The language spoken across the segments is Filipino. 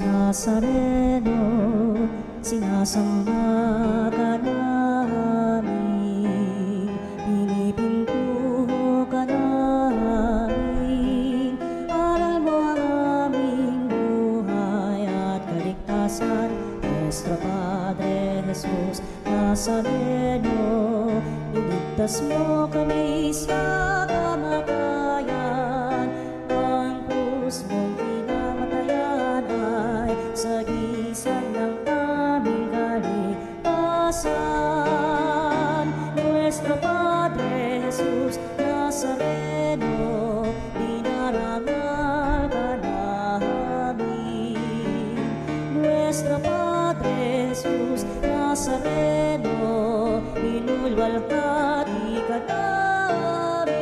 Nazareno, sinasamba ka namin, pinipinto ka namin, aral mo ang aming buhay at kaligtasan. Nuestro Padre Jesus Nazareno, iligtas mo kami sa kamatayan, ang krus mong pinamatayan ay sagisag ng aming kaligtasan. Nuestro Padre Jesus Nazareno, dinarangal ka namin. Nuestro Padre Jesus Nazareno, inulwalhati ka namin.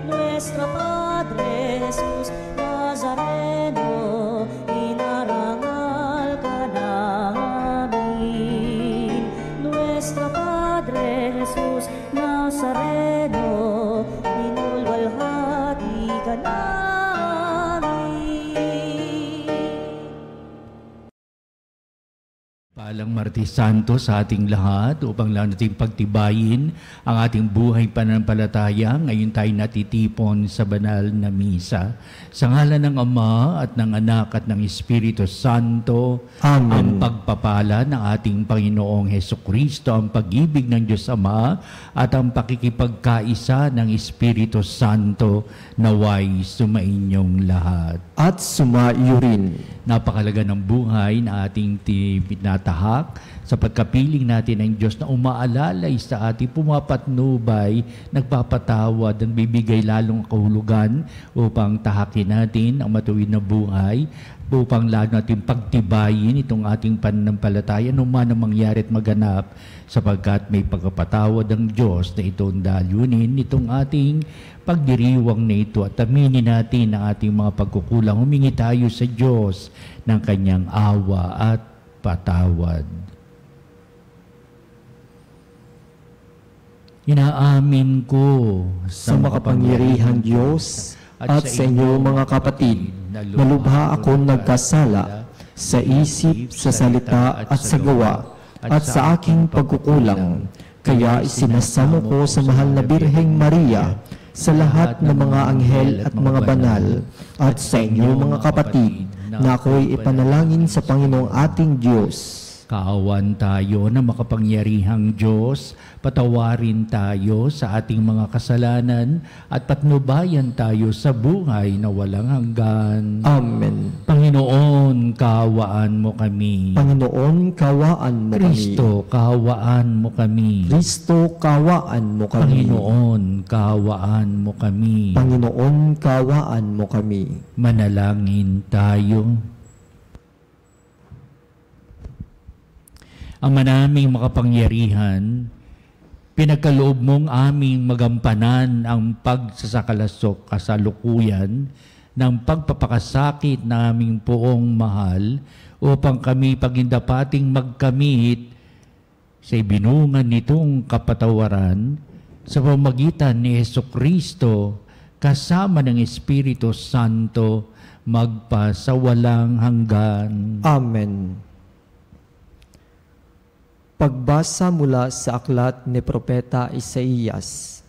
Nuestro Padre Jesus Nazareno, inarangal ka namin. Nuestro Padre Jesus Nazareno, inulwalhati ka namin. Paalang Martes Santo sa ating lahat upang lang natin pagtibayin ang ating buhay pananampalataya. Ngayon tayo natitipon sa banal na misa. Sa ngalan ng Ama at ng Anak at ng Espiritu Santo, Amen. Ang pagpapala ng ating Panginoong Hesukristo, ang pag-ibig ng Diyos Ama at ang pakikipagkaisa ng Espiritu Santo naway sumainyong lahat. At sumaiyo rin. Napakalaga ng buhay na ating tinatahak sa pagkapiling natin ng Diyos na umaalalay sa ating pumapatnubay, nagpapatawad, ang bibigay lalong kahulugan upang tahakin natin ang matuwid na buhay, upang lalo natin pagtibayin itong ating pananampalataya anuman ang mangyari at maganap, sapagkat may pagkapatawad ang Diyos na itong dalunin itong ating pagdiriwang na ito at aminin natin ang ating mga pagkukulang. Humingi tayo sa Diyos ng kanyang awa at patawad. Inaamin ko Sa makapangyarihang Diyos at sa inyo mga kapatid, na lubha ako nagkasala sa isip, sa salita at sa gawa, at sa aking pagkukulang. Kaya isinasamo ko sa mahal na Birheng Maria, sa lahat ng mga anghel at mga banal, at sa inyo mga kapatid, na ako'y ipanalangin sa Panginoong ating Diyos. Kaawan tayo na makapangyarihang Diyos, patawarin tayo sa ating mga kasalanan at patnubayan tayo sa buhay na walang hanggan. Amen. Panginoon, kaawaan mo kami. Panginoon, kawaan mo kami. Kristo, kaawaan mo kami. Kristo, kawaan mo kami. Panginoon, kaawaan mo kami. Panginoon, kawaan mo kami. Manalangin tayo. Ang manaming makapangyarihan, pinagkaloob mong aming magampanan ang pagsasakalasok kasalukuyan ng pagpapakasakit na aming poong mahal upang kami pagindapating magkamit sa ibinungan nitong kapatawaran sa pamamagitan ni Hesukristo kasama ng Espiritu Santo magpa sa walang hanggan. Amen. Pagbasa mula sa aklat ni Propeta Isaías.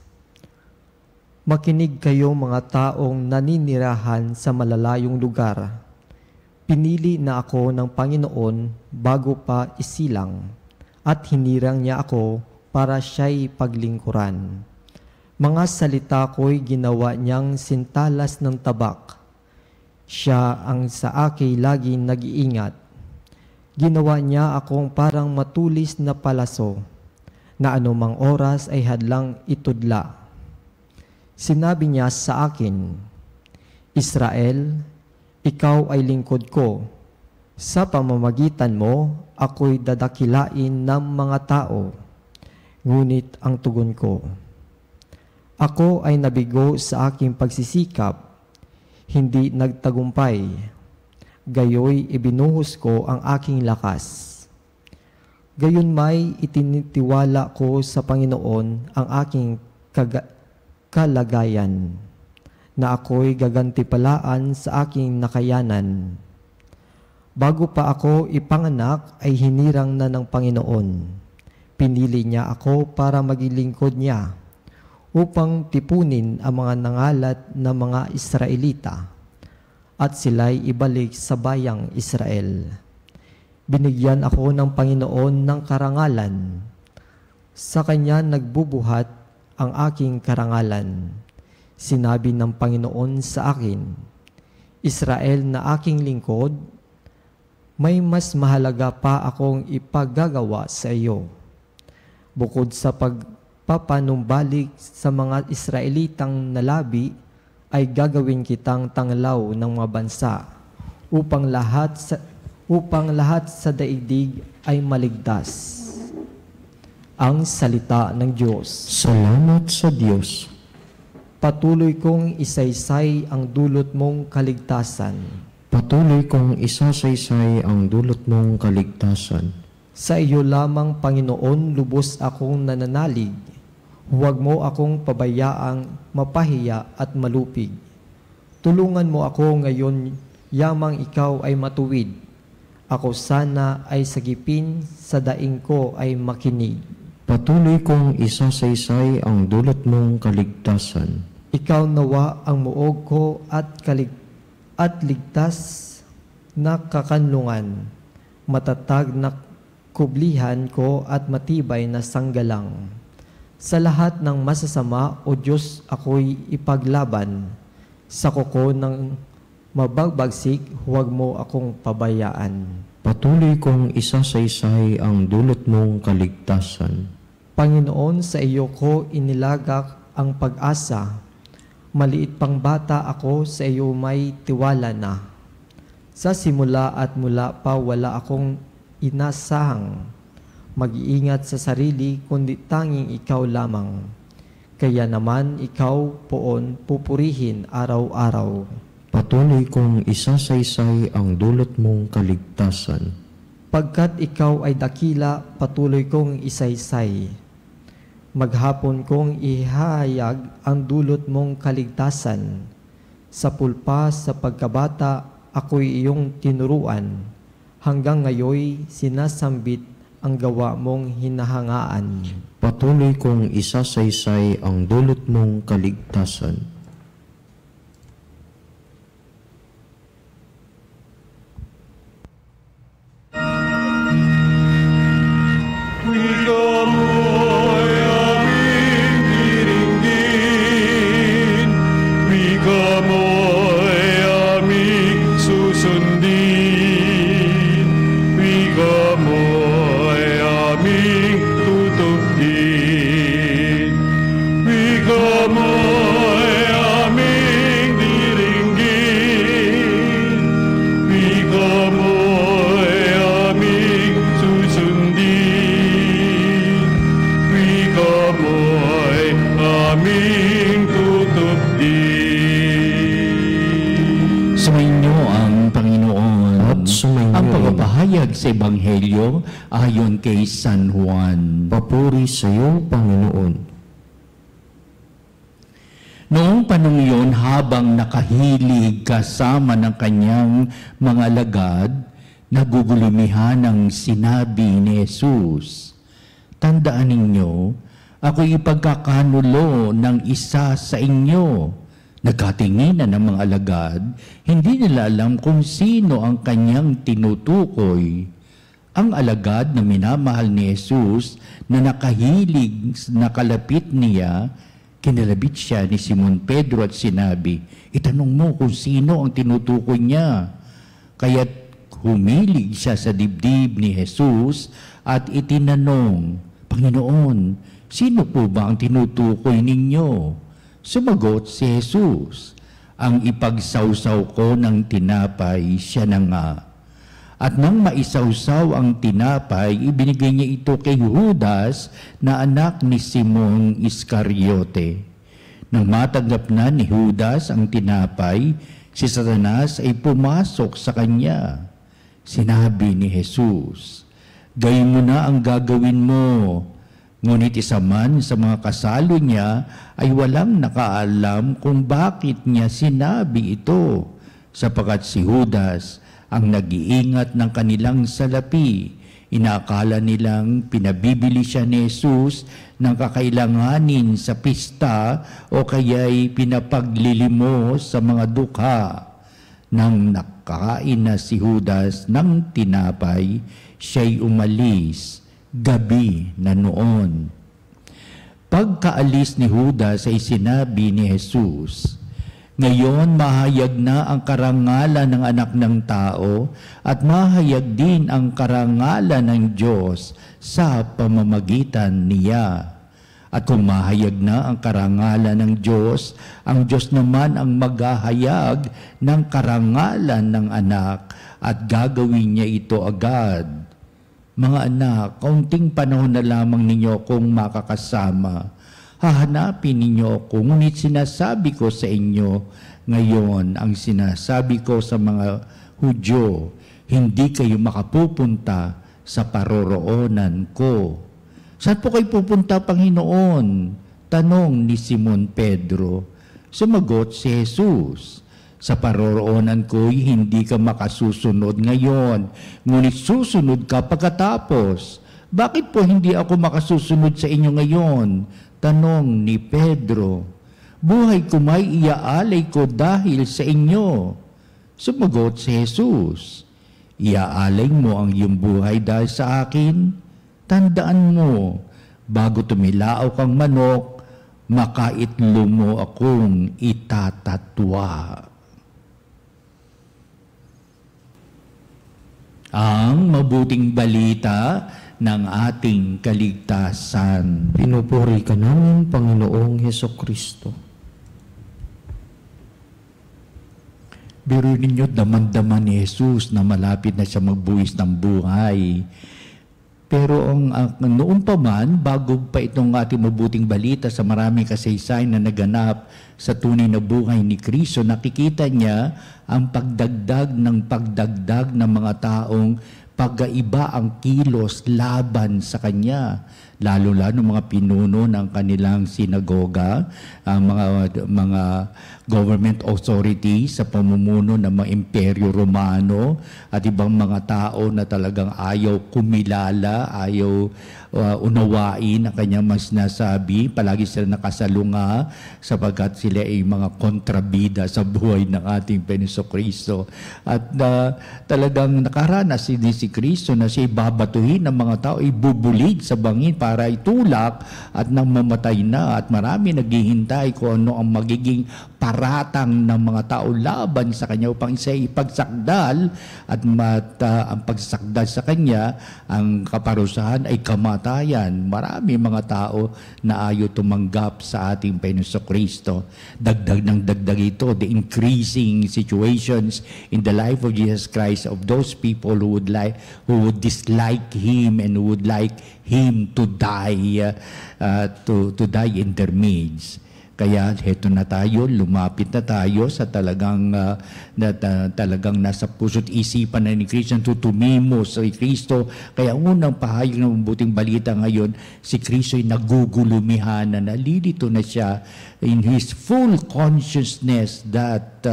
Makinig kayo mga taong naninirahan sa malalayong lugar. Pinili na ako ng Panginoon bago pa isilang, at hinirang niya ako para siya'y paglingkuran. Mga salita ko'y ginawa niyang sintalas ng tabak. Siya ang sa akin laging nag-iingat. Ginawa niya akong parang matulis na palaso, na anumang oras ay hadlang itudla. Sinabi niya sa akin, Israel, ikaw ay lingkod ko. Sa pamamagitan mo, ako'y dadakilain ng mga tao. Ngunit ang tugon ko, ako ay nabigo sa aking pagsisikap, hindi nagtagumpay. Gayoy ibinuhos ko ang aking lakas. Gayon may itinitiwala ko sa Panginoon ang aking kalagayan, na ako'y gagantipalaan sa aking nakayanan. Bago pa ako ipanganak ay hinirang na ng Panginoon. Pinili niya ako para maging lingkod niya upang tipunin ang mga nangalat na mga Israelita at sila'y ibalik sa bayang Israel. Binigyan ako ng Panginoon ng karangalan. Sa Kanya nagbubuhat ang aking karangalan. Sinabi ng Panginoon sa akin, Israel na aking lingkod, may mas mahalaga pa akong ipagagawa sa iyo. Bukod sa pagpapanumbalik sa mga Israelitang nalabi, ay gagawin kitang tanglaw ng mga bansa upang lahat sa daigdig ay maligtas. Ang salita ng Diyos. Salamat sa Diyos. Patuloy kong isaysay ang dulot mong kaligtasan. Patuloy kong isasaysay ang dulot mong kaligtasan. Sa iyo lamang, Panginoon, lubos akong nananalig. Huwag mo akong pabayaang mapahiya at malupig. Tulungan mo ako ngayon, yamang ikaw ay matuwid. Ako sana ay sagipin, sa daing ko ay makinig. Patuloy kong isasaysay ang dulot mong kaligtasan. Ikaw nawa ang muog ko at ligtas na kakanlungan, matatag na kublihan ko at matibay na sanggalang. Sa lahat ng masasama, O Diyos, ako'y ipaglaban. Sa kuko ng mabagbagsik, huwag mo akong pabayaan. Patuloy kong isasaysay ang dulot mong kaligtasan. Panginoon, sa iyo ko inilagak ang pag-asa. Maliit pang bata ako, sa iyo may tiwala na. Sa simula at mula pa wala akong inasahang mag-iingat sa sarili, kundi tanging ikaw lamang. Kaya naman ikaw poon pupurihin araw-araw. Patuloy kong isasaysay ang dulot mong kaligtasan. Pagkat ikaw ay dakila, patuloy kong isaysay. Maghapon kong ihayag ang dulot mong kaligtasan. Sa pulpa, sa pagkabata, ako'y iyong tinuruan. Hanggang ngayoy sinasambit ang gawa mong hinahangaan. Patuloy kong isasaysay ang dulot mong kaligtasan. Sa Ebanghelyo ayon kay San Juan. Papuri sa iyo, Panginoon. Noong panahon iyon, habang nakahilig kasama ng kanyang mga alagad, nagugulumihan ang sinabi ni Jesus, "Tandaan ninyo, ako'y ipagkakanulo ng isa sa inyo." Nagkatinginan ng mga alagad, hindi nila alam kung sino ang kanyang tinutukoy. Ang alagad na minamahal ni Jesus na nakahilig na kalapit niya, kinalabit siya ni Simon Pedro at sinabi, "Itanong mo kung sino ang tinutukoy niya." Kaya't humilig siya sa dibdib ni Jesus at itinanong, "Panginoon, sino po ba ang tinutukoy ninyo?" Sumagot si Jesus, "Ang ipagsawsaw ko ng tinapay, siya na nga." At nang maisawsaw ang tinapay, ibinigay niya ito kay Judas na anak ni Simon Iscariote. Nang matanggap na ni Judas ang tinapay, si Satanas ay pumasok sa kanya. Sinabi ni Jesus, "Gayon mo na ang gagawin mo." Ngunit isa man sa mga kasalo niya ay walang nakaalam kung bakit niya sinabi ito, sapagkat si Judas ang nag-iingat ng kanilang salapi. Inaakala nilang pinabibili siya ni Jesus ng kakailanganin sa pista o kaya'y pinapaglilimos sa mga dukha. Nang nakakain na si Judas ng tinapay, siya'y umalis, gabi na noon. Pagkaalis ni Judas ay sinabi ni Jesus, "Ngayon mahayag na ang karangalan ng anak ng tao at mahayag din ang karangalan ng Diyos sa pamamagitan niya." At kung mahayag na ang karangalan ng Diyos, ang Diyos naman ang maghahayag ng karangalan ng anak at gagawin niya ito agad. Mga anak, kaunting panahon na lamang ninyo kung makakasama. Hahanapin ninyo ako, ngunit sinasabi ko sa inyo ngayon ang sinasabi ko sa mga Hudyo, hindi kayo makapupunta sa paroroonan ko. Saan po kayo pupunta, Panginoon? Tanong ni Simon Pedro. Sumagot si Jesus, sa paroroonan ko'y hindi ka makasusunod ngayon, ngunit susunod ka pagkatapos. Bakit po hindi ako makasusunod sa inyo ngayon? Tanong ni Pedro. Buhay ko may iaalay ko dahil sa inyo. Sumagot si Jesus, iaalay mo ang iyong buhay dahil sa akin? Tandaan mo, bago tumilao kang manok, makaitlo mo akong itatatwa. Ang mabuting balita ng ating kaligtasan. Pinupuri ka namin, Panginoong Hesukristo. Biro ninyo, daman-daman ni Jesus na malapit na siya magbuwis ng buhay. Pero noon pa man, bago pa itong ating mabuting balita sa maraming kasaysayan na naganap sa tunay na buhay ni Kristo, nakikita niya ang pagdagdag ng mga taong pag-iba ang kilos laban sa Kanya. Lalo-lalo mga pinuno ng kanilang sinagoga, ang mga government authorities sa pamumuno ng mga imperyo Romano at ibang mga tao na talagang ayaw kumilala, ayaw unawain ang kanyang mas nasabi. Palagi sila nakasalunga sapagkat sila ay mga kontrabida sa buhay ng ating Jesucristo. At talagang nakaranas si Kristo na siya babatuhin ng mga tao, ibubulig sa bangin para itulak at nang mamatay na. At marami naghihintay kung ano ang magiging paratang ng mga tao laban sa kanya upang siya ipagsakdal at ang pagsakdal sa kanya, ang kaparusahan ay kamatayan. Marami mga tao na ayaw tumanggap sa ating Jesucristo. Dagdag ng dagdag ito, the increasing situations in the life of Jesus Christ of those people who would dislike Him and who would like Him to die, to die in their midst. Kaya heto na tayo, lumapit na tayo sa talagang nasa puso't isipan na ni Kristo, tutumimos sa Kristo. Kaya unang pahayag ng mabuting balita ngayon, si Kristo ay nagugulumihan na nalilito na siya in His full consciousness that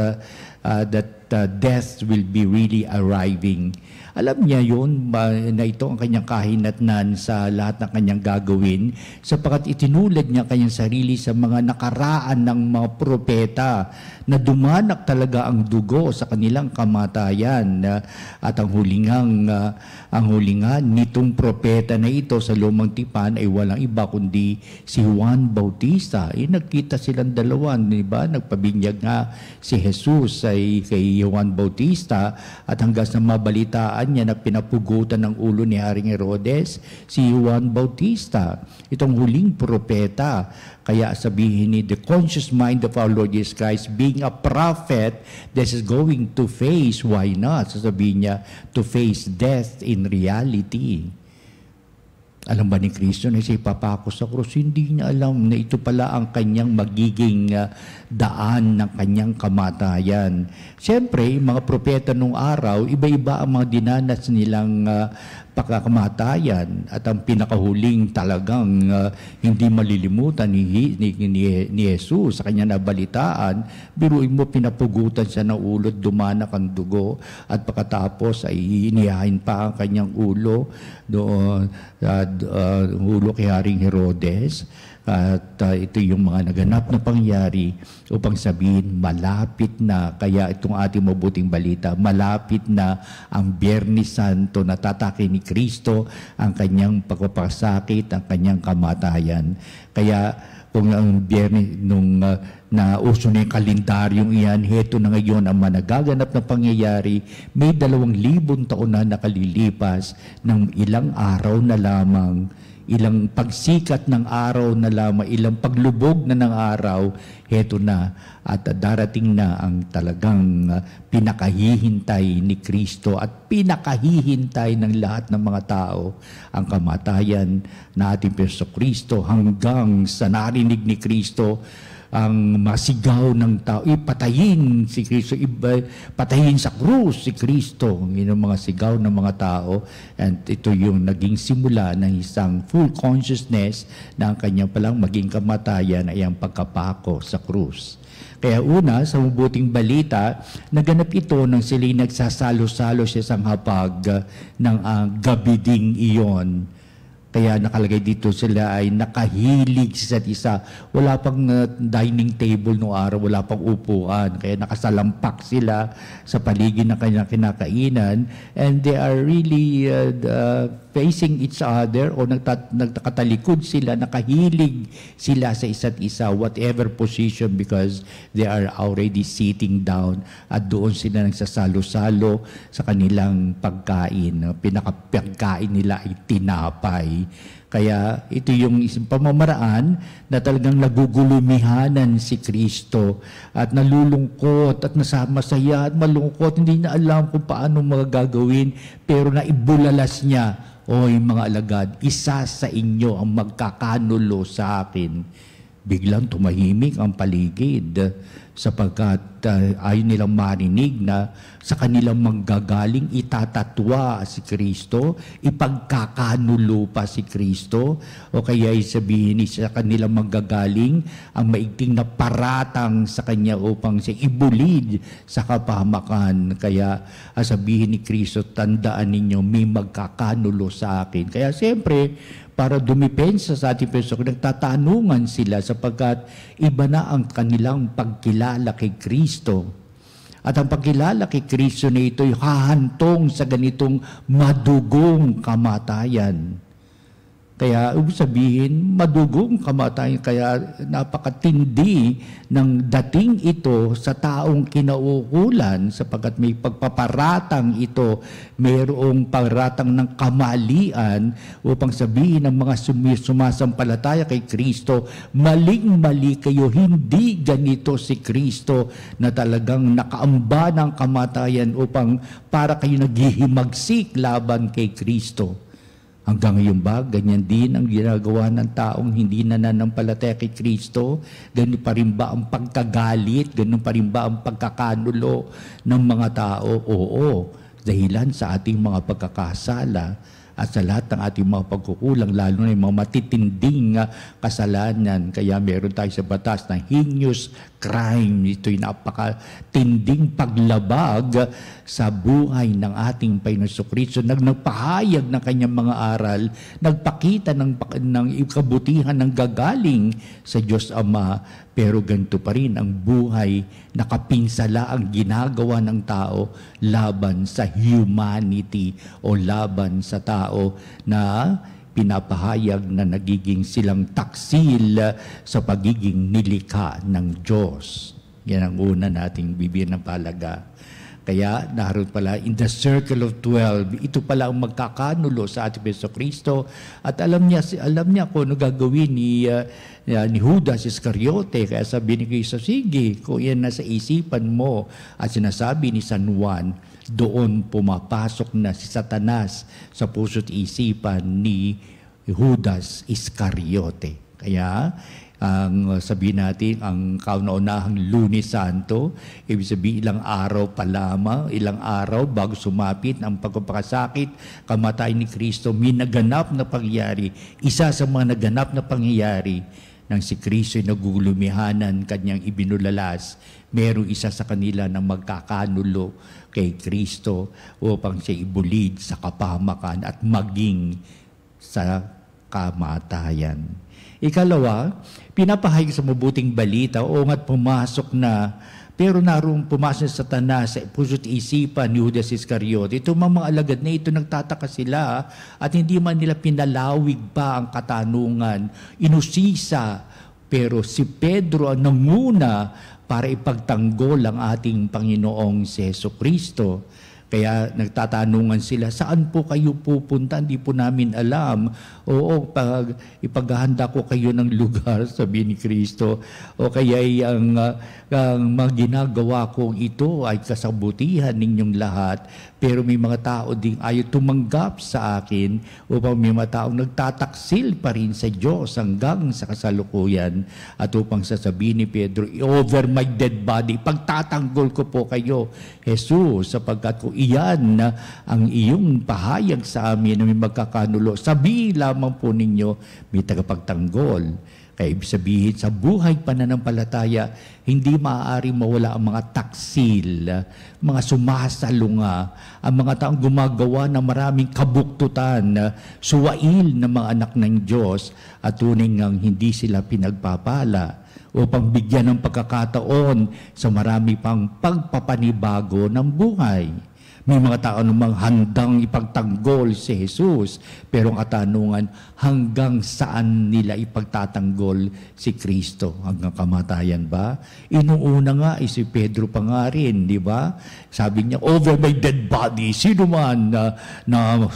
death will be really arriving. Alam niya yun na ito ang kanyang kahinatnan sa lahat ng kanyang gagawin sapagkat itinulad niya kanyang sarili sa mga nakaraan ng mga propeta na dumanak talaga ang dugo sa kanilang kamatayan. At ang hulingan nitong propeta na ito sa Lumang Tipan ay walang iba kundi si Juan Bautista. Nagkita silang dalawa, di ba? Nagpabinyag nga si Jesus ay kay Juan Bautista at hanggang sa mabalitaan niya na pinapugutan ng ulo ni Haring Herodes, si Juan Bautista, itong huling propeta. Kaya sabihin ni the conscious mind of our Lord Jesus Christ, being a prophet, this is going to face, why not? Sasabihin niya, to face death in reality. Alam ba ni Kristo na siya ipapako sa krus? Hindi niya alam na ito pala ang kanyang magiging daan ng kanyang kamatayan. Siyempre, mga propeta nung araw, iba-iba ang mga dinanas nilang pagkakamatayan at ang pinakahuling talagang hindi malilimutan ni Jesus sa kanya nabalitaan, biruin mo pinapugutan siya ng ulo, dumanak ang dugo at pagkatapos ay inihain pa ang kanyang ulo doon ulo kay Haring Herodes. At ito yung mga naganap na pangyari upang sabihin, malapit na, kaya itong ating mabuting balita, malapit na ang Biyernes Santo na tatake ni Kristo ang kanyang pagpapasakit, ang kanyang kamatayan. Kaya kung ang Biyernes, nung nauso na yung kalendaryong iyan, heto na ngayon ang managaganap na pangyayari, may 2,000 taon na nakalilipas ng ilang araw na lamang, ilang pagsikat ng araw na lamang, ilang paglubog na ng araw, heto na at darating na ang talagang pinakahihintay ni Kristo at pinakahihintay ng lahat ng mga tao, ang kamatayan na ating Kristo hanggang sa narinig ni Kristo ang masigaw ng tao, ipatayin si Kristo, patayin sa krus si Kristo. Yun ang mga sigaw ng mga tao. And ito yung naging simula ng isang full consciousness na ang kanyang palang maging kamatayan ay ang pagkapako sa krus. Kaya una, sa mabuting balita, naganap ito nang sila'y nagsasalo-salo siya sa hapag ng gabi ding iyon. Kaya nakalagay dito sila ay nakahilig sa isa't isa. Wala pang dining table no araw, wala pang upuan. Kaya nakasalampak sila sa paligid ng kanyang kinakainan. And they are really facing each other o nagtakatalikod sila, nakahilig sila sa isa't isa, whatever position, because they are already sitting down at doon sila nagsasalo-salo sa kanilang pagkain. Pinakapagkain nila ay tinapay. Kaya ito yung isang pamamaraan na talagang nagugulumihanan si Kristo at nalulungkot at masaya at malungkot. Hindi na alam kung paano magagawin, pero naibulalas niya, "Oy mga alagad, isa sa inyo ang magkakanulo sa akin." Biglang tumahimik ang paligid sapagkat ayaw nilang marinig na sa kanilang manggagaling itatatwa si Kristo, ipagkakanulo pa si Kristo, o kaya sabihin sa kanilang manggagaling ang maigting na paratang sa kanya upang siya ibulid sa kapahamakan. Kaya sabihin ni Kristo, tandaan ninyo, may magkakanulo sa akin. Kaya siyempre, para dumipensa sa ating Panginoon, nagtatanungan sila sapagkat iba na ang kanilang pagkilala kay Kristo. At ang pagkilala kay Kristo na ito'y hahantong sa ganitong madugong kamatayan. Kaya, ibig sabihin, madugong kamatayan. Kaya napakatindi ng dating ito sa taong kinauukulan sapagkat may pagpaparatang ito, mayroong paratang ng kamalian upang sabihin ng mga sumasampalataya kay Kristo, maling-mali kayo, hindi ganito si Kristo na talagang nakaamba ng kamatayan upang para kayo naghihimagsik laban kay Kristo. Hanggang ngayon ba, ganyan din ang ginagawa ng taong hindi nananampalataya kay Kristo? Ganun pa rin ba ang pagkagalit? Ganun pa rin ba ang pagkakanulo ng mga tao? Oo, dahilan sa ating mga pagkakasala at sa lahat ng ating mga pagkukulang, lalo na yung mga matitinding kasalanan. Kaya meron tayo sa batas na heinous crime. Ito'y napakatinding paglabag sa buhay ng ating Panginoon Kristo. Nagpahayag ng kanyang mga aral, nagpakita ng kabutihan ng gagaling sa Diyos Ama, pero ganito pa rin ang buhay, nakapinsala ang ginagawa ng tao laban sa humanity o laban sa tao na pinapahayag na nagiging silang taksil sa pagiging nilikha ng Diyos. Yan ang una nating bibigyan ng palaga. Kaya naroon pala in the circle of 12, ito pala ang magkakanulo sa ating Kristo. At alam niya kung ano gagawin ni Judas Iscariote. Kaya sabi ni Kristo, sige, kung yan nasa isipan mo, at sinasabi ni San Juan, doon pumapasok na si Satanas sa puso't isipan ni Judas Iscariote. Kaya ang sabihin natin, ang kauna-unahang Lunes Santo, ibig sabihin ilang araw pa lamang, ilang araw bago sumapit ang pagpapakasakit, kamatayan ni Kristo, may naganap na pangyayari. Isa sa mga naganap na pangyayari nang si Kristo ay nagulumihanan, kanyang ibinulalas, merong isa sa kanila na magkakanulo kay Kristo upang siya ibulid sa kapahamakan at maging sa kamatayan. Ikalawa, pinapahayag sa mabuting balita, o nga't pumasok na, pero naroong pumasok sa Satanas sa puso't isipan ni Judas Iscariote. Ito mga alagad na ito, nagtataka sila at hindi man nila pinalawig pa ang katanungan, inusisa, pero si Pedro ang nanguna para ipagtanggol ang ating Panginoong si Jesucristo. Kaya nagtatanungan sila, saan po kayo pupunta? Hindi po namin alam. Oo, ipaghahanda ko kayo ng lugar, sabi ni Kristo. O kaya ang mga ginagawa kong ito ay kasabutihan ninyong lahat. Pero may mga tao ding ayaw tumanggap sa akin upang may mga taong nagtataksil pa rin sa Diyos hanggang sa kasalukuyan. At upang sasabihin ni Pedro, over my dead body, pagtatanggol ko po kayo, Jesus, sapagkat kung iyan ang iyong pahayag sa amin na may magkakanulo, sabihin lamang po ninyo, may tagapagtanggol. Kaya ibig sabihin, sa buhay pananampalataya, hindi maaari mawala ang mga taksil, mga sumasalunga, ang mga taong gumagawa ng maraming kabuktutan, suwail ng mga anak ng Diyos, at tunay ngang hindi sila pinagpapala upang bigyan ng pagkakataon sa marami pang pagpapanibago ng buhay. May mga tao namang handang ipagtanggol si Jesus, pero ang katanungan, hanggang saan nila ipagtatanggol si Kristo? Hanggang kamatayan ba? Inuuna nga, si Pedro pa nga rin, di ba? Sabi niya, over my dead body, sino man na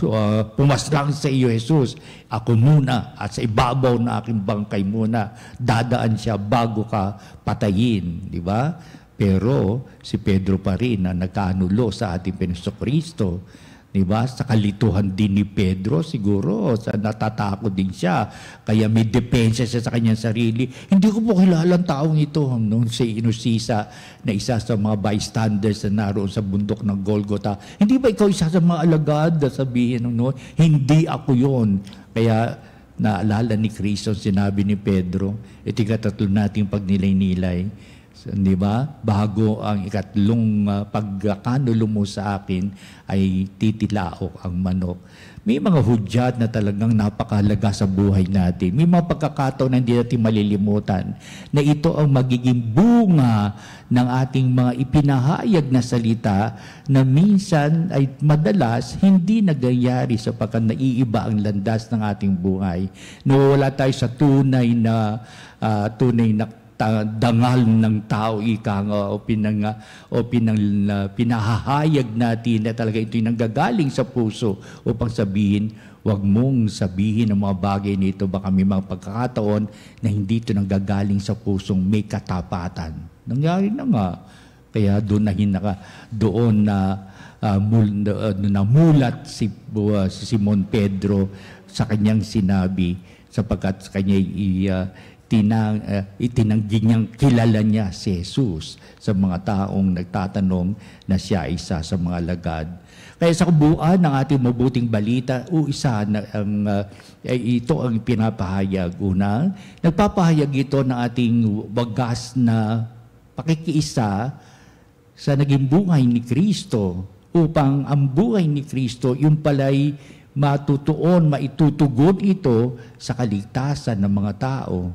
pumaslang sa iyo, Jesus, ako muna at sa ibabaw na aking bangkay muna, dadaan siya bago ka patayin, di ba? Pero si Pedro pa rin na nagkaanulo sa ating Panginoong Kristo. Diba? Sa kalituhan din ni Pedro, siguro, natatakot din siya. Kaya may depensa siya sa kanyang sarili. Hindi ko po kilala ang taong ito. Noon si inusisa na isa sa mga bystanders na naroon sa bundok ng Golgotha. Hindi ba ikaw isa sa mga alagad na sabihin noon? Hindi ako yon. Kaya naalala ni Kristo, sinabi ni Pedro, ikatatlo nating pagnilay-nilay. Di ba? Bago ang ikatlong pagkakanulo mo sa akin ay titilaok ang manok. May mga hudyat na talagang napakahalaga sa buhay natin. May mga pagkakataon na hindi natin malilimutan na ito ang magiging bunga ng ating mga ipinahayag na salita na minsan ay madalas hindi nagyayari sapagkat naiiba ang landas ng ating buhay. Nawawala tayo sa tunay na dangal ng tao, pinahahayag natin na talaga ito'y nanggagaling sa puso upang sabihin, huwag mong sabihin ang mga bagay nito, baka may mga pagkakataon na hindi ito nanggagaling sa pusong may katapatan. Nangyari na nga. Kaya doon namulat si Simon Pedro sa kanyang sinabi sapagkat sa kanya itinanggi niyang kilala niya si Jesus sa mga taong nagtatanong na siya isa sa mga alagad. Kaya sa kabuuan ng ating mabuting balita, ito ang pinapahayag. Una, nagpapahayag ito ng ating wagas na pakikiisa sa naging buhay ni Kristo upang ang buhay ni Kristo yung pala'y maitutugon ito sa kaligtasan ng mga tao.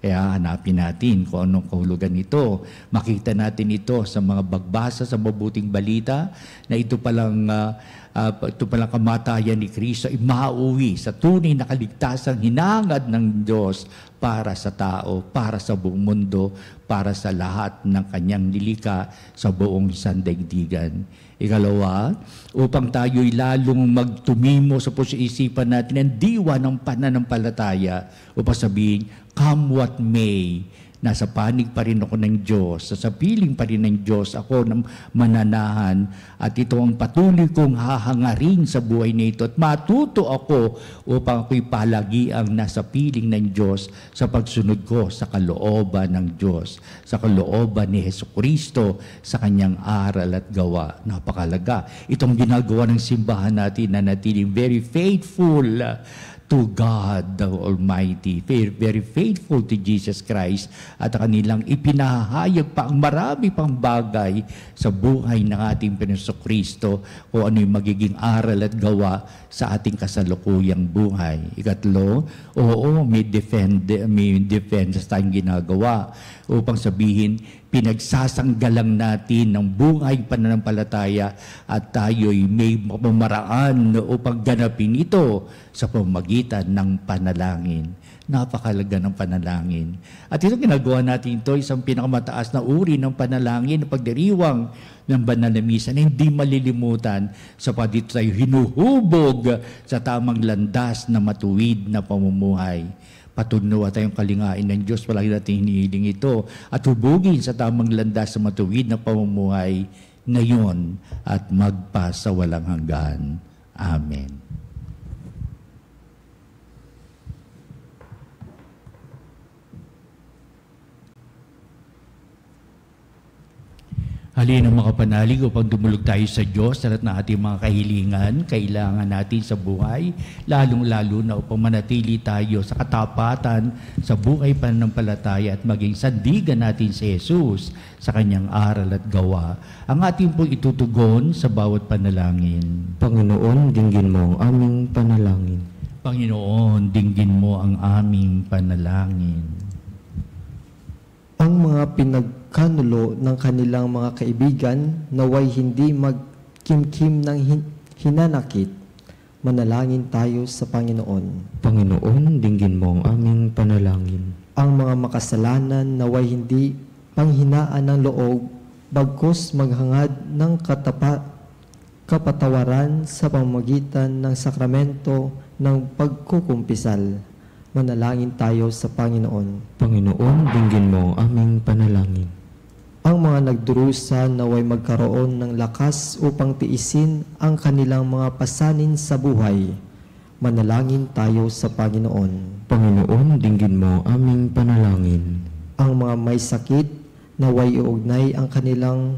Kaya hanapin natin kung anong kahulugan nito. Makita natin ito sa mga bagbasa sa mabuting balita na ito palang kamatayan ni Kristo ay mauwi sa tunay na kaligtasang hinangad ng Diyos para sa tao, para sa buong mundo, para sa lahat ng kanyang nilikha sa buong sandaigdigan. Ikalawa, upang tayo'y lalong magtumimo sa puso-isipan natin ang diwa ng pananampalataya upang sabihin, come what may, nasa panig pa rin ako ng Diyos, sa piling pa rin ng Diyos ako na mananahan, at ito ang patuloy kong hahangarin sa buhay nito at matuto ako upang ako'y palagiang nasa piling ng Diyos sa pagsunod ko sa kalooban ng Diyos, sa kalooban ni Jesucristo, sa kanyang aral at gawa. Napakalaga. Itong ginagawa ng simbahan natin na natiling very faithful to God the Almighty, very faithful to Jesus Christ, at kanilang ipinahayag pa ang marami pang bagay sa buhay ng ating Panginoon kung ano yung magiging aral at gawa sa ating kasalukuyang buhay. Ikatlo, may defense tayong ginagawa upang sabihin, pinagsasanggalang natin ng buhay pananampalataya at tayo'y may mamaraan upang ganapin ito sa pamamagitan ng panalangin. Napakalaga ng panalangin. At ito ginagawa natin ito, isang pinakamataas na uri ng panalangin, na pagdiriwang ng banal na misa na hindi malilimutan sapagkat dito tayo hinuhubog sa tamang landas na matuwid na pamumuhay. Patunawa tayong kalingain ng Diyos, palagi natin hinihiling ito, at hubugin sa tamang landas sa matuwid na pamumuhay ngayon at magpa sa walang hanggan. Amen. Halina mga kapanalig upang dumulog tayo sa Diyos sa lahat ng ating mga kahilingan, kailangan natin sa buhay, lalong-lalo na upang manatili tayo sa katapatan sa buhay pananampalataya at maging sandigan natin si Jesus sa kanyang aral at gawa. Ang ating pong itutugon sa bawat panalangin. Panginoon, dinggin mo ang aming panalangin. Panginoon, dinggin mo ang aming panalangin. Ang mga pinagkanulo ng kanilang mga kaibigan naway hindi magkimkim ng hinanakit. Manalangin tayo sa Panginoon. Panginoon, dinggin mo ang aming panalangin. Ang mga makasalanan naway hindi panghinaan ng loob, bagkus maghangad ng kapatawaran sa pamamagitan ng sakramento ng pagkukumpisal. Manalangin tayo sa Panginoon. Panginoon, dinggin mo ang aming panalangin. Ang mga nagdurusa naway magkaroon ng lakas upang tiisin ang kanilang mga pasanin sa buhay. Manalangin tayo sa Panginoon. Panginoon, dinggin mo ang aming panalangin. Ang mga may sakit naway iugnay ang kanilang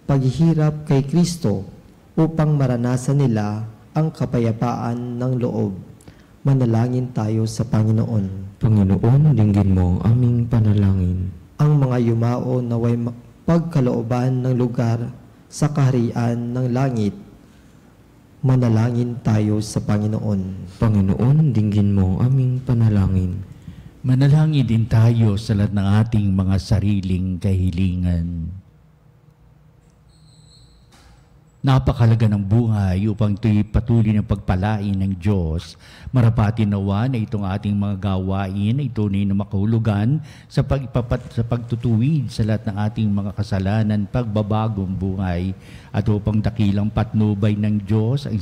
paghihirap kay Kristo upang maranasan nila ang kapayapaan ng loob. Manalangin tayo sa Panginoon. Panginoon, dinggin mo ang aming panalangin. Ang mga yumao naway pagkalooban ng lugar sa kaharian ng langit. Manalangin tayo sa Panginoon. Panginoon, dinggin mo ang aming panalangin. Manalangin din tayo sa lahat ng ating mga sariling kahilingan. Napakalaga ng buhay upang ito'y patuloy ng pagpalain ng Diyos. Marapati nawa na itong ating mga gawain ay tunay na makahulugan sa pagtutuwid sa lahat ng ating mga kasalanan, pagbabagong buhay, at upang dakilang patnubay ng Diyos ang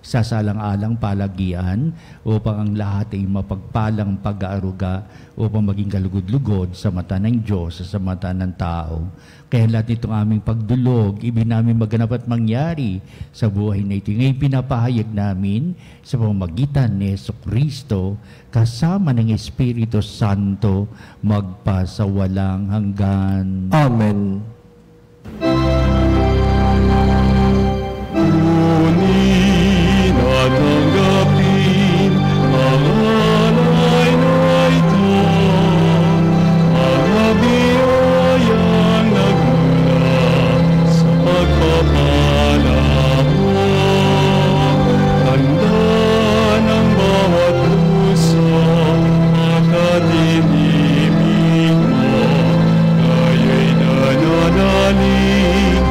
sasalang-alang palagian upang ang lahat ay mapagpalang pag-aaruga upang maging kalugod-lugod sa mata ng Diyos sa mata ng tao. Kaya lahat nitong aming pagdulog, ibig namin maganap at mangyari sa buhay na ito. Ngayon pinapahayag namin sa pamamagitan ni Jesucristo kasama ng Espiritu Santo magpa sa walang hanggan. Amen. Ngunit natanggapin ang alay na ito, mga biyayang nagmula sa pagpapala mo. Tanda ng bawat puso, makatinimig mo, kayo'y nananalig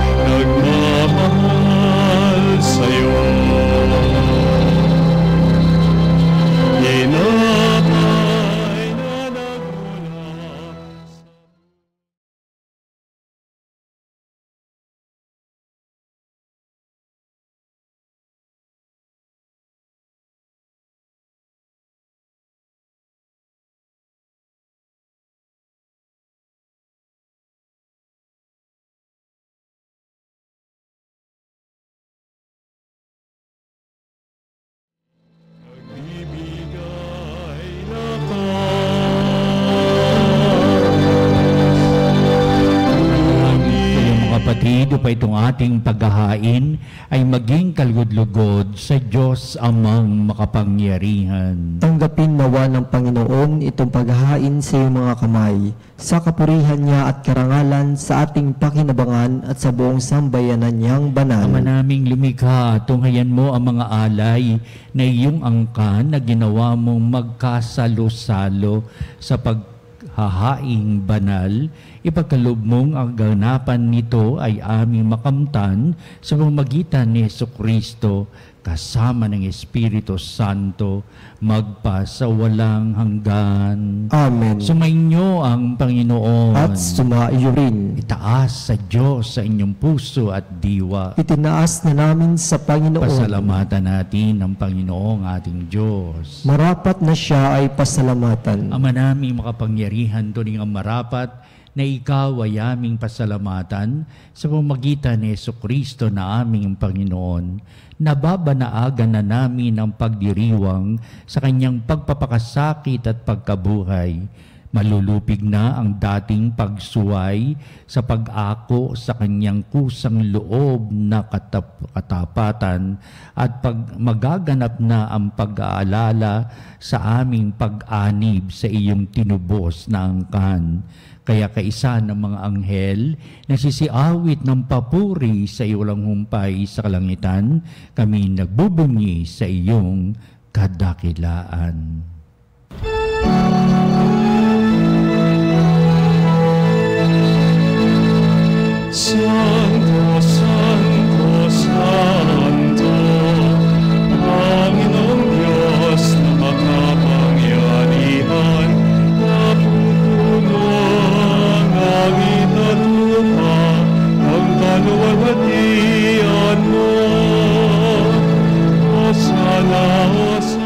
pa itong ating paghahain ay maging kalugod-lugod sa Diyos amang makapangyarihan. Tanggapin nawa ng Panginoon itong paghahain sa iyong mga kamay, sa kapurihan niya at karangalan sa ating pakinabangan at sa buong sambayanan niyang banal. Ama naming lumikha, tunghayan mo ang mga alay na iyong angkan na ginawa mong magkasalo-salo sa paghahaing banal. Ipagkaloob mong ang ganapan nito ay aming makamtan sa pamamagitan ni Jesucristo kasama ng Espiritu Santo magpa sa walang hanggan. Amen. Sumainyo ang Panginoon. At sumaiyo rin. Itaas sa Diyos sa inyong puso at diwa. Itinaas na namin sa Panginoon. Pasalamatan natin ang Panginoong ating Diyos. Marapat na siya ay pasalamatan. Ama naming makapangyarihan, tuning ang marapat na ikaw ay aming pasalamatan sa pamamagitan ni Jesucristo na aming Panginoon. Nababanaagan na namin ang pagdiriwang sa kanyang pagpapakasakit at pagkabuhay. Malulupig na ang dating pagsuway sa pag-ako sa kanyang kusang loob na katapatan at magaganap na ang pag-aalala sa aming pag-anib sa iyong tinubos na angkan. Kaya kaisa ng mga anghel na sisiawit ng papuri sa iwalang humpay sa kalangitan, kami nagbubunyi sa iyong kadakilaan. Santo, Santo, Santo, Panginoong Diyos na makapangyarihan, napupuno ang langit at lupa, ang kaluwalhatian mo. Hosana, Hosana,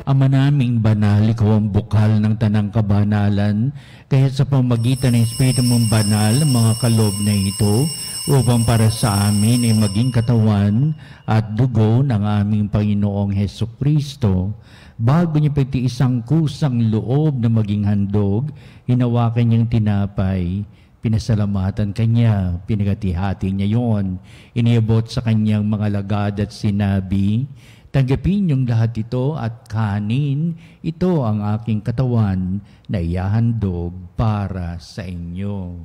Ama naming banal, ikaw ang bukal ng tanang kabanalan, kaya sa pamamagitan ng Espiritu mong banal, mga kalob na ito, upang para sa amin ay maging katawan at dugo ng aming Panginoong Hesukristo. Bago niya pagtiis ang kusang loob na maging handog, hinawakan niyang tinapay, pinasalamatan kanya, pinagati-hati niya yon, iniabot sa kanyang mga lagad at sinabi, tanggapin niyong lahat ito at kanin, ito ang aking katawan na ihahandog para sa inyo.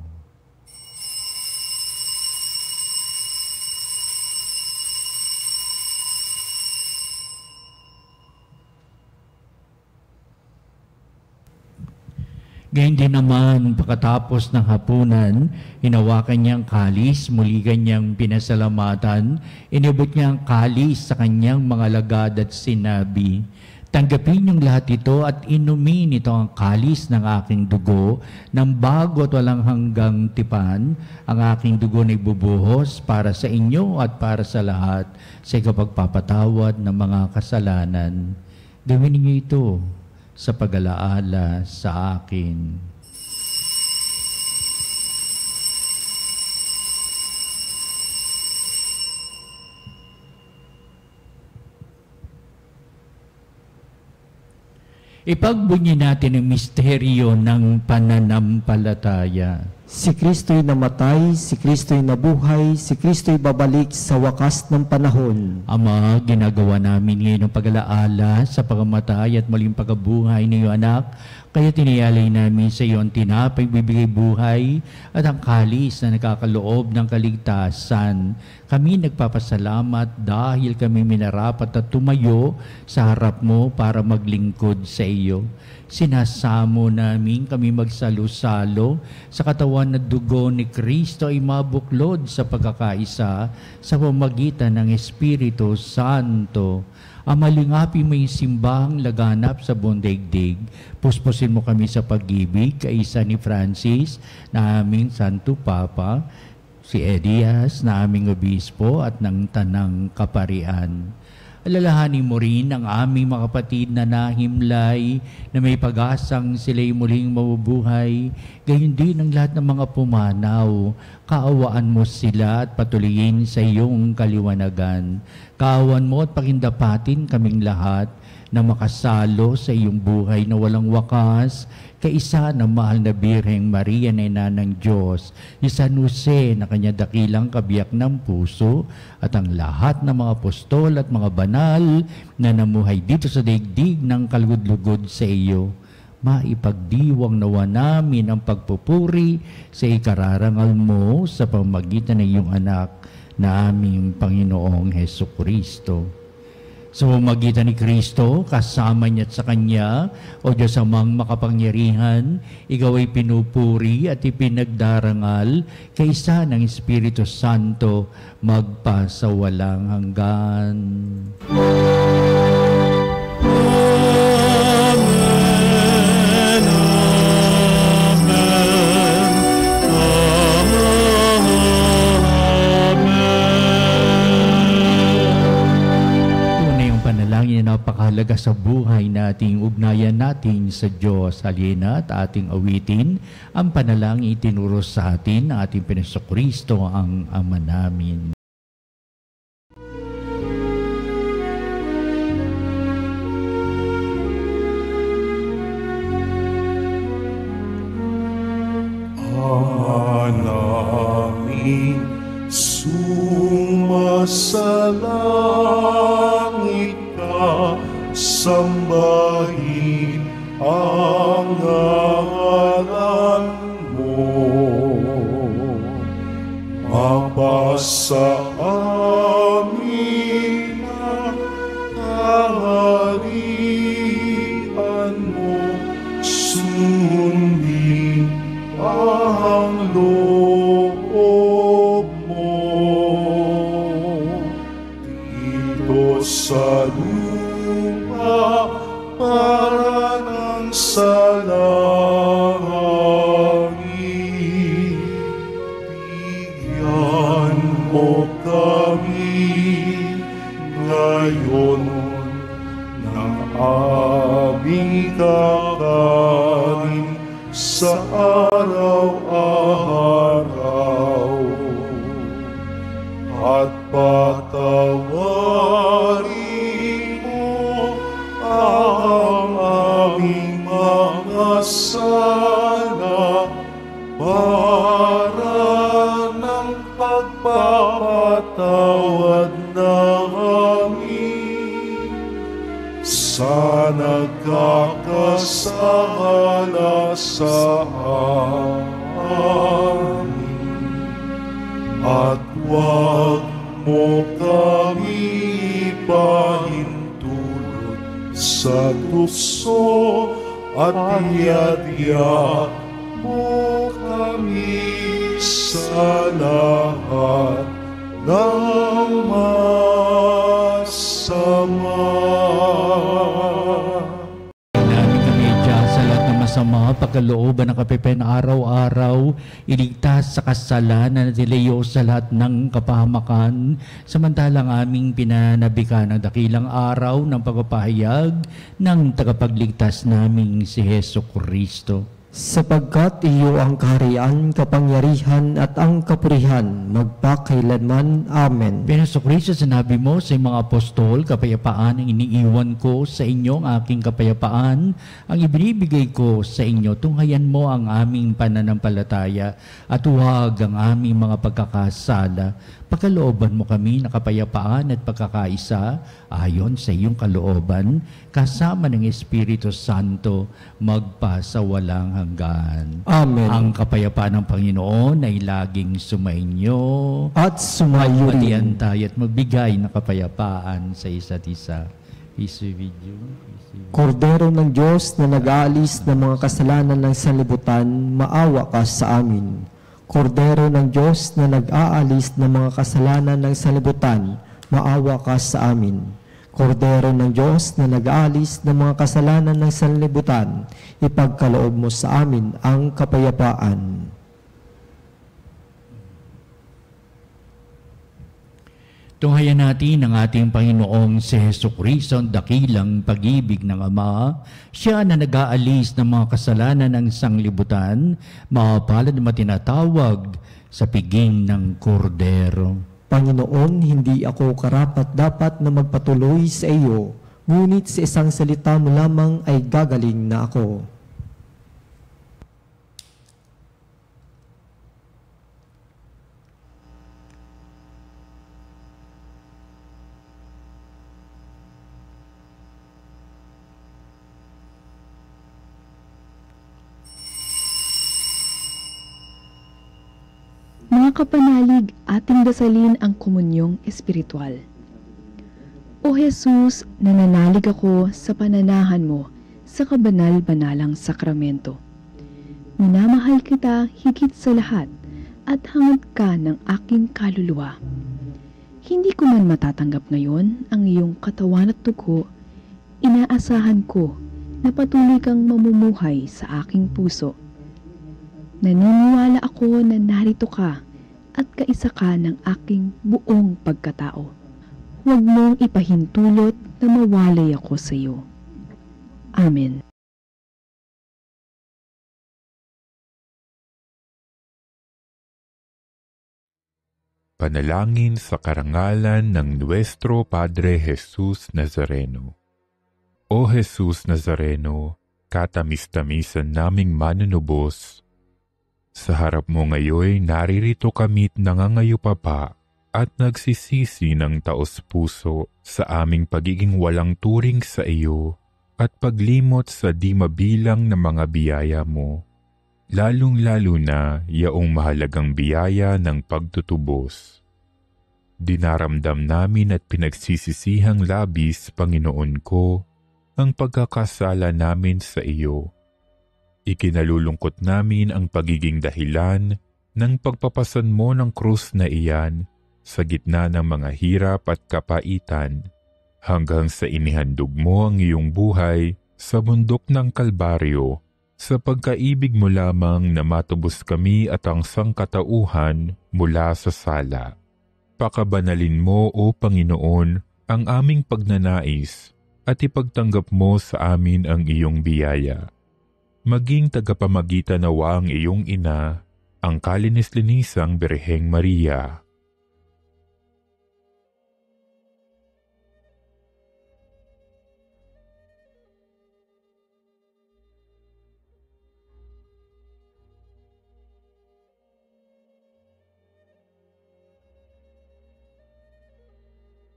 Gayun din naman, pagkatapos ng hapunan, hinawakan niyang kalis, muli kanyang pinasalamatan, inibot niya ang kalis sa kanyang mga lagad at sinabi, tanggapin niyong lahat ito at inumin ito ang kalis ng aking dugo, ng bago at walang hanggang tipan, ang aking dugo na ibubuhos para sa inyo at para sa lahat sa ikapagpapatawad ng mga kasalanan. Gawin niyo ito sa pag-alaala sa akin. Ipagbunyi natin ang misteryo ng pananampalataya. Si Kristo'y namatay, si Kristo'y nabuhay, si Kristo'y babalik sa wakas ng panahon. Ama, ginagawa namin ngayon ang pag-alaala sa pagkamatay at muling pagkabuhay ng iyong anak, kaya tiniyalay namin sa iyo ang tinapay bibigay buhay at ang kalis na nakakaloob ng kaligtasan. Kami nagpapasalamat dahil kami minarapat at tumayo sa harap mo para maglingkod sa iyo. Sinasamo namin kami magsalo-salo sa katawan na dugo ni Kristo ay mabuklod sa pagkakaisa sa pamamagitan ng Espiritu Santo. Amalingapi mo yung simbahang laganap sa buong daigdig. Puspusin mo kami sa pag-ibig, kaisa ni Francis, na aming Santo Papa, si Edias, na aming Obispo, at ng Tanang Kaparian. Alalahanin mo rin ang aming mga kapatid na nahimlay, na may pag-asang sila'y muling mabubuhay, gayon din ang lahat ng mga pumanaw. Kaawaan mo sila at patuloyin sa iyong kaliwanagan. Kaawaan mo at pakindapatin kaming lahat na makasalo sa iyong buhay na walang wakas, kaisa ng mahal na Birheng Maria na ina ng Diyos, si San Jose na kanya dakilang kabiyak ng puso, at ang lahat ng mga apostol at mga banal na namuhay dito sa daigdig ng kalugod-lugod sa iyo. Maipagdiwang nawa namin ang pagpupuri sa ikararangal mo sa pamamagitan ng iyong anak na aming Panginoong Hesukristo. Sa pamamagitan ni Kristo, kasama niya at sa Kanya, o Diyos Amang makapangyarihan, ikaw ay pinupuri at ipinagdarangal kaysa ng Espiritu Santo magpasawalang hanggan. Napakahalaga sa buhay nating ugnayan natin sa Diyos. Halina at ating awitin ang panalangin itinuro sa atin ng ating Panginoong ang Ama namin. Ama namin, sumasalangit ka, sambahin ang ngalan mo. Mapasa amin ang kaharian mo, sundin ang loob mo. Dito sa lupa para ng sa langit, bigyan mo kami ngayon ng aming kakanin sa araw-araw, at patawarin mo ang aming mga sala para ng pagpapatawad namin sa nagkakasala sa amin. At huwag mo kami ipahintulot sa tukso, at iadya mo kami sa lahat ng masama. Masama, pagkalooban ng kapipen araw-araw, iligtas sa kasalanan at ilayo sa lahat ng kapahamakan, samantalang aming pinanabikan ng dakilang araw ng pagpapahayag ng tagapagligtas naming si Hesukristo. Sapagkat iyo ang kaharian, kapangyarihan at ang kapurihan magpakailanman. Amen. Panginoon, sinabi mo sa mga apostol, kapayapaan ang iniiwan ko sa inyo, ang aking kapayapaan ang ibinibigay ko sa inyo. Tunghayan mo ang aming pananampalataya at huwag ang aming mga pagkakasala. Pagkalooban mo kami na kapayapaan at pagkakaisa ayon sa iyong kalooban, kasama ng Espiritu Santo, magpasawalang hanggan. Amen. Ang kapayapaan ng Panginoon ay laging sumainyo at sumayo rin. Tayo at magbigay ng kapayapaan sa isa't isa. Kordero ng Diyos na nag-aalis ng mga kasalanan ng sanlibutan, maawa ka sa amin. Kordero ng Diyos na nag-aalis ng mga kasalanan ng sanlibutan, maawa ka sa amin. Kordero ng Diyos na nag-aalis ng mga kasalanan ng sanlibutan, ipagkaloob mo sa amin ang kapayapaan. Tunghayan natin ang ating Panginoong si Jesucristo, ang dakilang pag-ibig ng Ama. Siya na nag-aalis ng mga kasalanan ng sanglibutan, mapalad na matinatawag sa piging ng Kordero. Panginoon, hindi ako karapat-dapat na magpatuloy sa iyo, ngunit sa isang salita mo lamang ay gagaling na ako. Mga kapanalig, ating dasalin ang komunyong espiritual. O Jesus, nananalig ako sa pananahan mo sa kabanal-banalang sakramento. Minamahal kita higit sa lahat at hangad ka ng aking kaluluwa. Hindi ko man matatanggap ngayon ang iyong katawan at dugo, inaasahan ko na patuloy kang mamumuhay sa aking puso. Naniniwala ako na narito ka at kaisa ka ng aking buong pagkatao. Huwag mong ipahintulot na mawalay ako sa iyo. Amen. Panalangin sa karangalan ng Nuestro Padre Jesus Nazareno. O Jesus Nazareno, katamis-tamisan naming manunubos, sa harap mo ngayon naririto kami't nangangayupapa at nagsisisi ng taos-puso sa aming pagiging walang turing sa iyo at paglimot sa di mabilang na mga biyaya mo, lalong-lalo na yaong mahalagang biyaya ng pagtutubos. Dinaramdam namin at pinagsisisihang labis, Panginoon ko, ang pagkakasala namin sa iyo. Ikinalulungkot namin ang pagiging dahilan ng pagpapasan mo ng krus na iyan sa gitna ng mga hirap at kapaitan hanggang sa inihandog mo ang iyong buhay sa bundok ng Kalbaryo sa pagkaibig mo lamang na matubos kami at ang sangkatauhan mula sa sala. Pakabanalin mo, O Panginoon, ang aming pagnanais at ipagtanggap mo sa amin ang iyong biyaya. Maging tagapamagitan nawa ang iyong ina, ang kalinis-linisang Birheng Maria.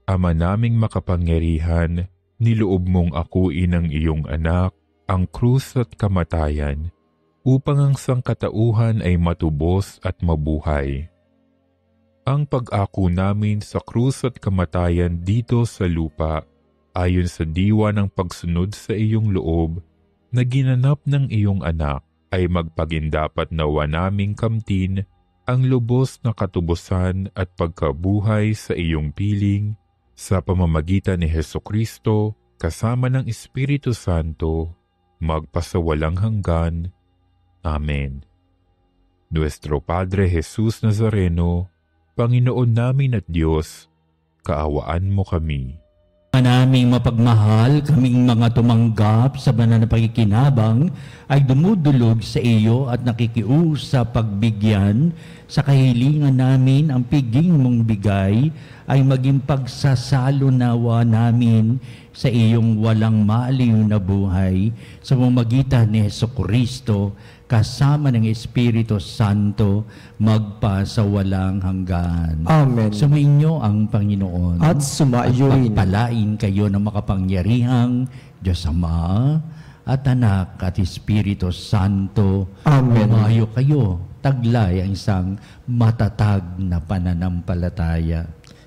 Ama naming makapangyarihan, niloob mong akuin ang iyong anak, ang krus at kamatayan, upang ang sangkatauhan ay matubos at mabuhay. Ang pag-ako namin sa krus at kamatayan dito sa lupa, ayon sa diwa ng pagsunod sa iyong loob, na ginanap ng iyong anak, ay magpagindapat nawa naming kamtin ang lubos na katubusan at pagkabuhay sa iyong piling, sa pamamagitan ni Jesucristo, kasama ng Espiritu Santo, magpasawalang hanggan. Amen. Nuestro Padre Jesus Nazareno, Panginoon namin at Diyos, kaawaan mo kami. Naming mapagmahal, kaming mga tumanggap sa banal na pagkikinabang ay dumudulog sa iyo at nakikiusap pagbigyan sa kahilingan namin ang piging mong bigay ay maging pagsasalo nawa namin sa iyong walang maaliw na buhay sa pamamagitan ni Jesucristo kasama ng Espiritu Santo magpa sa walang hanggan. Amen. Sumainyo ang Panginoon. At sumaiyo rin. Pagpalain kayo ng makapangyarihang Diyos Ama at Anak at Espiritu Santo. Amen. Umayo kayo, taglay ang isang matatag na pananampalataya.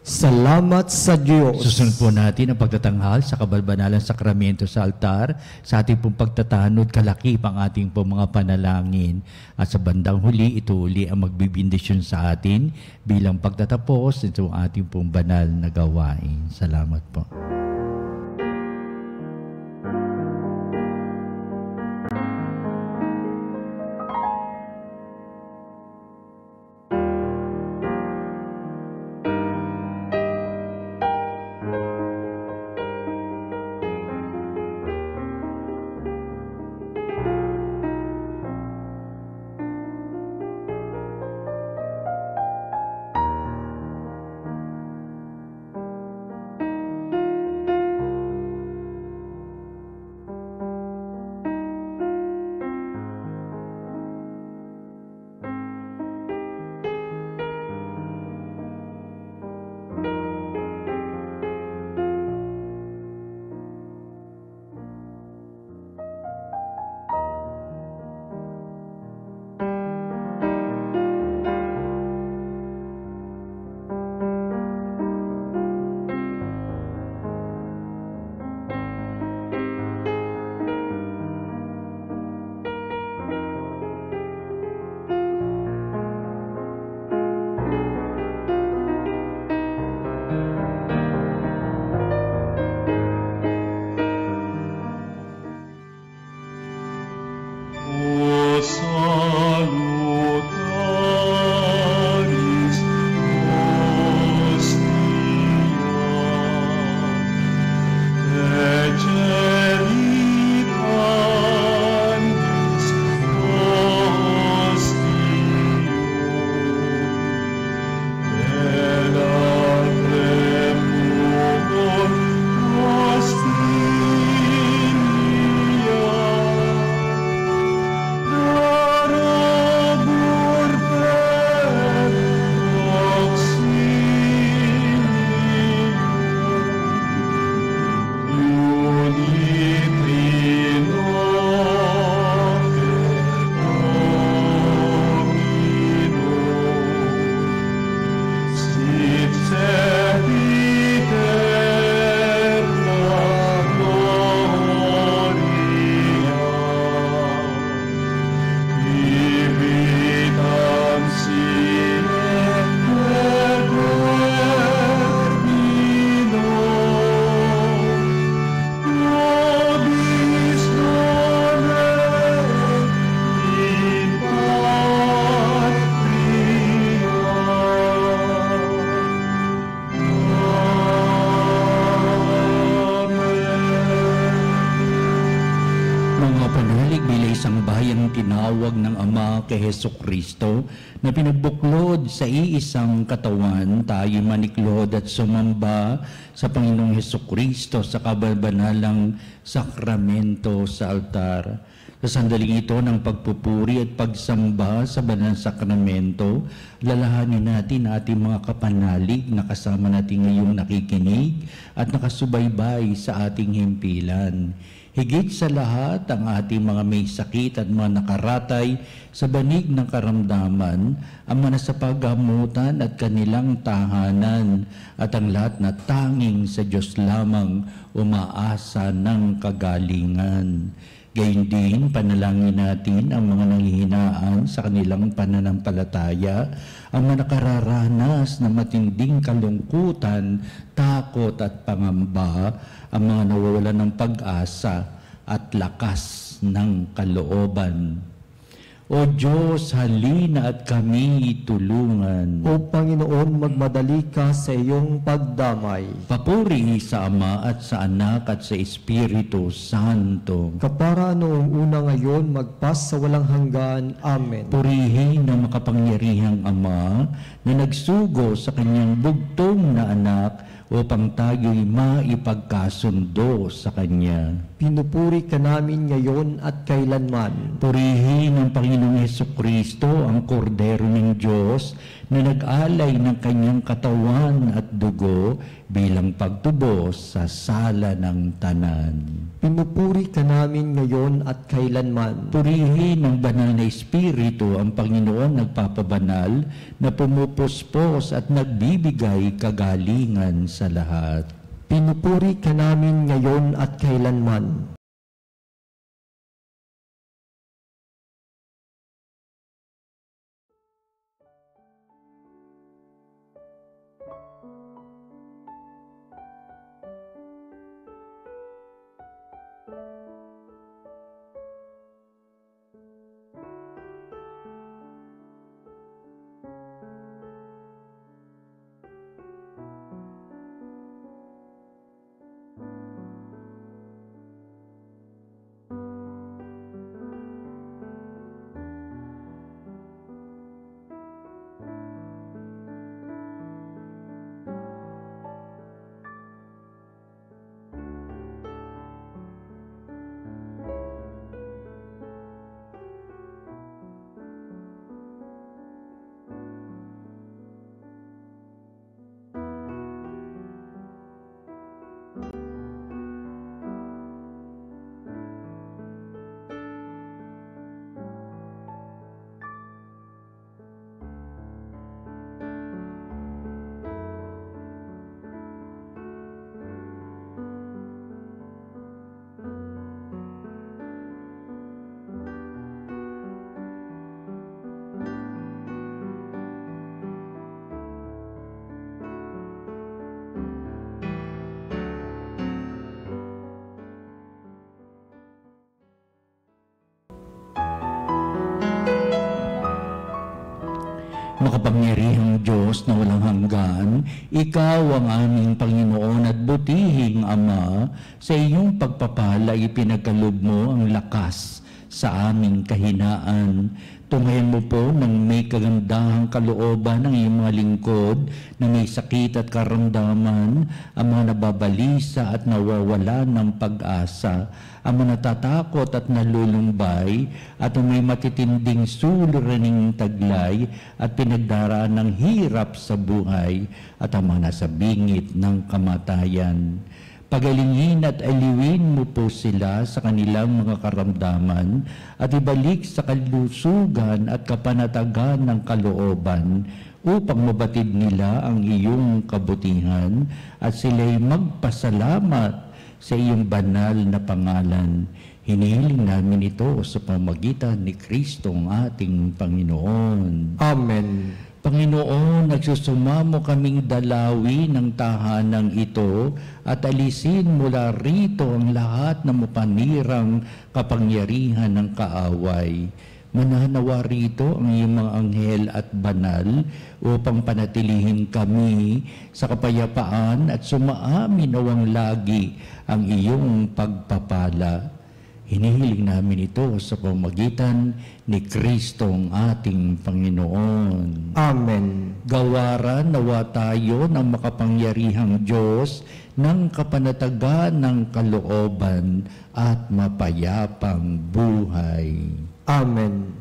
Salamat sa Diyos. Susunod po natin ang pagtatanghal sa kabalbanalang sakramento sa altar. Sa ating pong pagtatanod, kalakip ang ating pong mga panalangin. At sa bandang huli, ito uli ang magbibindisyon sa atin bilang pagtatapos nito ang ating pong banal na gawain. Salamat po. kay Hesukristo na pinagbuklod sa iisang katawan, tayo maniklod at sumamba sa Panginoong Hesukristo sa kabanalang sakramento sa altar. Sa sandaling ito ng pagpupuri at pagsamba sa banal sakramento, lalahanin natin ating mga kapanalig na kasama natin ngayong nakikinig at nakasubaybay sa ating himpilan. Higit sa lahat, ang ating mga may sakit at mga nakaratay sa banig ng karamdaman, ang mga sa paggamutan at kanilang tahanan, at ang lahat na tanging sa Diyos lamang umaasa ng kagalingan. Gayun din, panalangin natin ang mga nanghihinaan sa kanilang pananampalataya, ang mga nakararanas na matinding kalungkutan, takot at pangamba, ang mga nawawalan ng pag-asa at lakas ng kalooban. O Diyos, halina at kami tulungan. O Panginoon, magmadali ka sa iyong pagdamay. Papuri sa Ama at sa Anak at sa Espiritu Santo. Kapara noong una ngayon, magpas sa walang hanggan. Amen. Purihin ng makapangyarihang Ama na nagsugo sa kanyang bugtong na anak upang tayo'y maipagkasundo sa Kanya. Pinupuri ka namin ngayon at kailanman. Purihin ng Panginoong Hesukristo ang kordero ng Diyos na nag-alay ng kanyang katawan at dugo bilang pagtubos sa sala ng tanan. Pinupuri ka namin ngayon at kailanman. Purihin ng banal na Espiritu ang Panginoon nagpapabanal na pumupuspos at nagbibigay kagalingan sa lahat. Pinupuri ka namin ngayon at kailanman. Makapangyarihang Diyos na walang hanggan, Ikaw ang aming Panginoon at butihing Ama, sa iyong pagpapala ipinagkaloob mo ang lakas sa aming kahinaan. Tunghayan mo po ng may kagandahang kalooban ng iyong mga lingkod na may sakit at karamdaman, ang mga nababalisa at nawawala ng pag-asa, ang mga natatakot at nalulumbay, at ang may matitinding suliraning taglay at pinagdaraan ng hirap sa buhay, at ang mga nasa bingit ng kamatayan. Pagalingin at aliwin mo po sila sa kanilang mga karamdaman at ibalik sa kalusugan at kapanatagan ng kalooban upang mabatid nila ang iyong kabutihan at sila'y magpasalamat sa iyong banal na pangalan. Hinihiling namin ito sa pamamagitan ni Kristo ang ating Panginoon. Amen. Panginoon, nagsusumamo kaming dalawi ng tahanang ito at alisin mula rito ang lahat ng mapanirang kapangyarihan ng kaaway. Mananawa rito ang iyong mga anghel at banal upang panatilihin kami sa kapayapaan at sumaamin nawang lagi ang iyong pagpapala. Hinihiling namin ito sa pamamagitan ni Kristong ating Panginoon. Amen. Gawaran nawa tayo ng makapangyarihang Diyos ng kapanatagan ng kalooban at mapayapang buhay. Amen.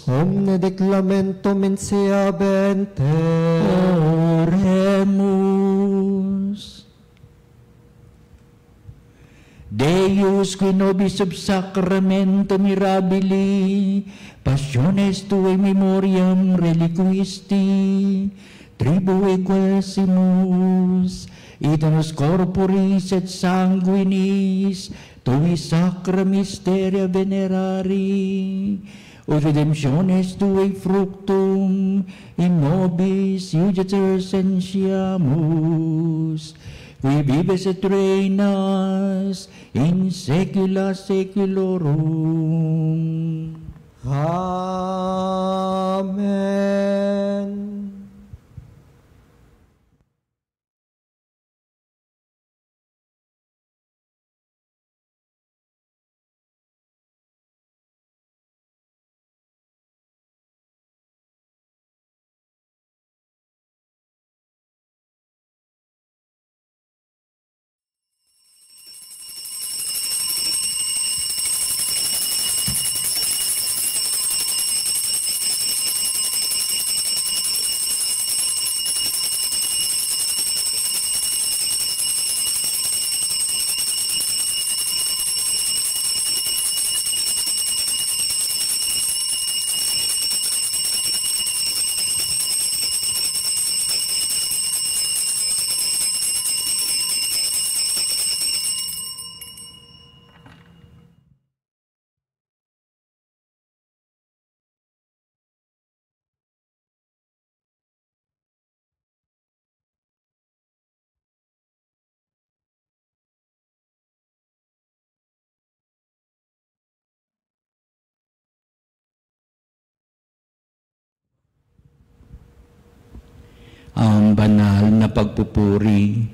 Omne declamento menseabente. Oremus. Deus qui nobis sub sacramento mirabili passiones tuae memoriam reliquisti tribue quasimus et nos corporis et sanguinis tui sacra mysteria venerari o redemptiones tuae fructum in nobis iuditor sentiamus qui vives et reinas in saecula saeculorum. Amen. Ang banal na pagpupuri.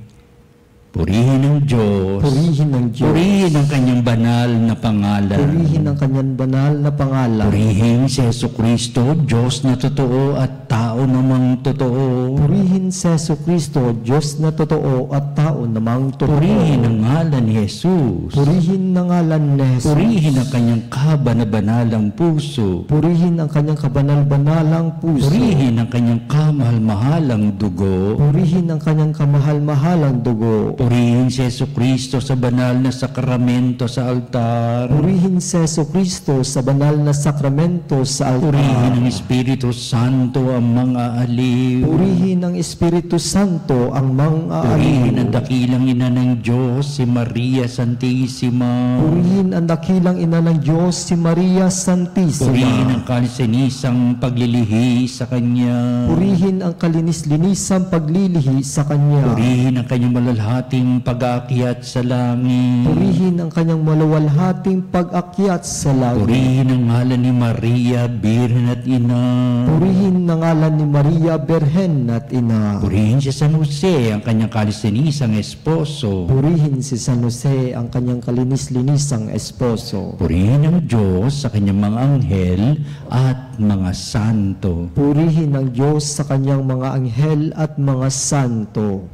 Purihin ang Diyos. Purihin ang Diyos. Purihin ang kanyang banal na pangalan. Purihin ang kanyang banal na pangalan. Purihin si Jesucristo, Diyos na totoo at tao namang totoo. Purihin si Jesucristo, Diyos na totoo at tao namang totoo. Purihin ang ngalan ni Jesus. Purihin ang ngalan ni Jesus. Purihin ang kanyang kabanalang puso. Purihin ang kanyang kabanal-banalang puso. Purihin ang kanyang kamahal-mahalang dugo. Purihin ang kanyang kamahal-mahalang dugo. Purihin si Jesucristo sa banal na sakramento sa altar. Purihin si Jesucristo sa banal na sakramento sa altar. Purihin ang Espiritu Santo ang mga mga aliw. Purihin ng Espiritu Santo ang mga Purihin aliw. ang dakilang ina ng Diyos, si Maria Santissima. Purihin ang dakilang ina ng Diyos, si Maria Santissima. Purihin ang kalisinisang paglilihi sa Kanya. Purihin ang kalinis-linisang paglilihi sa Kanya. Purihin ang Kanyang malalhating pag-aakyat sa langit. Purihin ang kanyang malawalhating pag-akyat sa langit. Purihin ang ngalan ni Maria, Birhen at Ina. Purihin ang ngalan ni Maria, Berhen at Ina. Purihin si San Jose, ang kanyang kalisinisang esposo. Purihin si San Jose, ang kanyang kalinis-linisang esposo. Purihin ang Diyos sa kanyang mga anghel at mga santo. Purihin ang Diyos sa kanyang mga anghel at mga santo.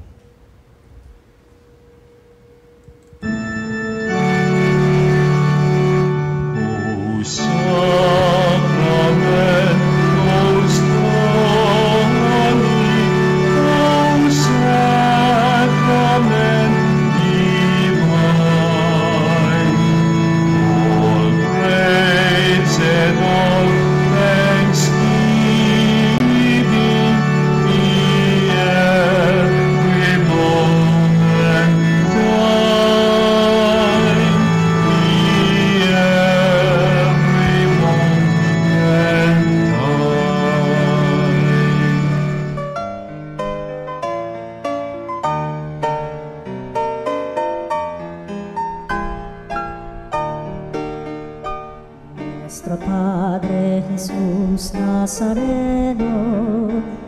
Nuestro Padre Jesús Nazareno,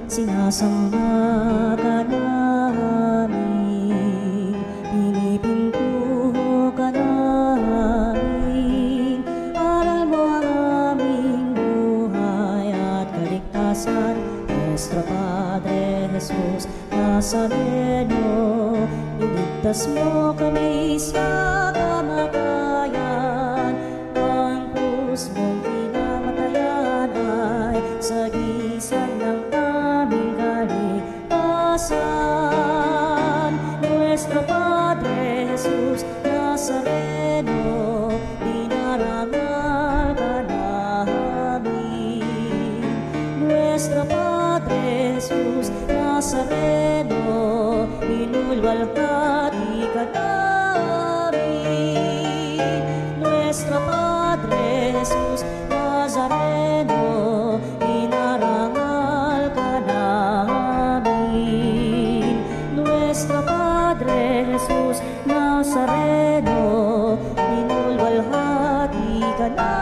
sinasamba ka namin, pinipintuho ka namin, aral mo ang aming buhay at kaligtasan. Nuestro Padre Jesús Nazareno, iligtas mo kami sa kamatayan, ang krus mong pinamatayan ay sagisag ng aming kaligtasan. Nuestro Padre Jesus Nazareno, dinarangal ka namin. Nuestro Padre Jesus Nazareno, inulwalhati ka namin. Nuestro Padre Jesus Nazareno, inarangal ka namin. Nuestro Padre Jesus Nazareno, inulwalhati ka namin.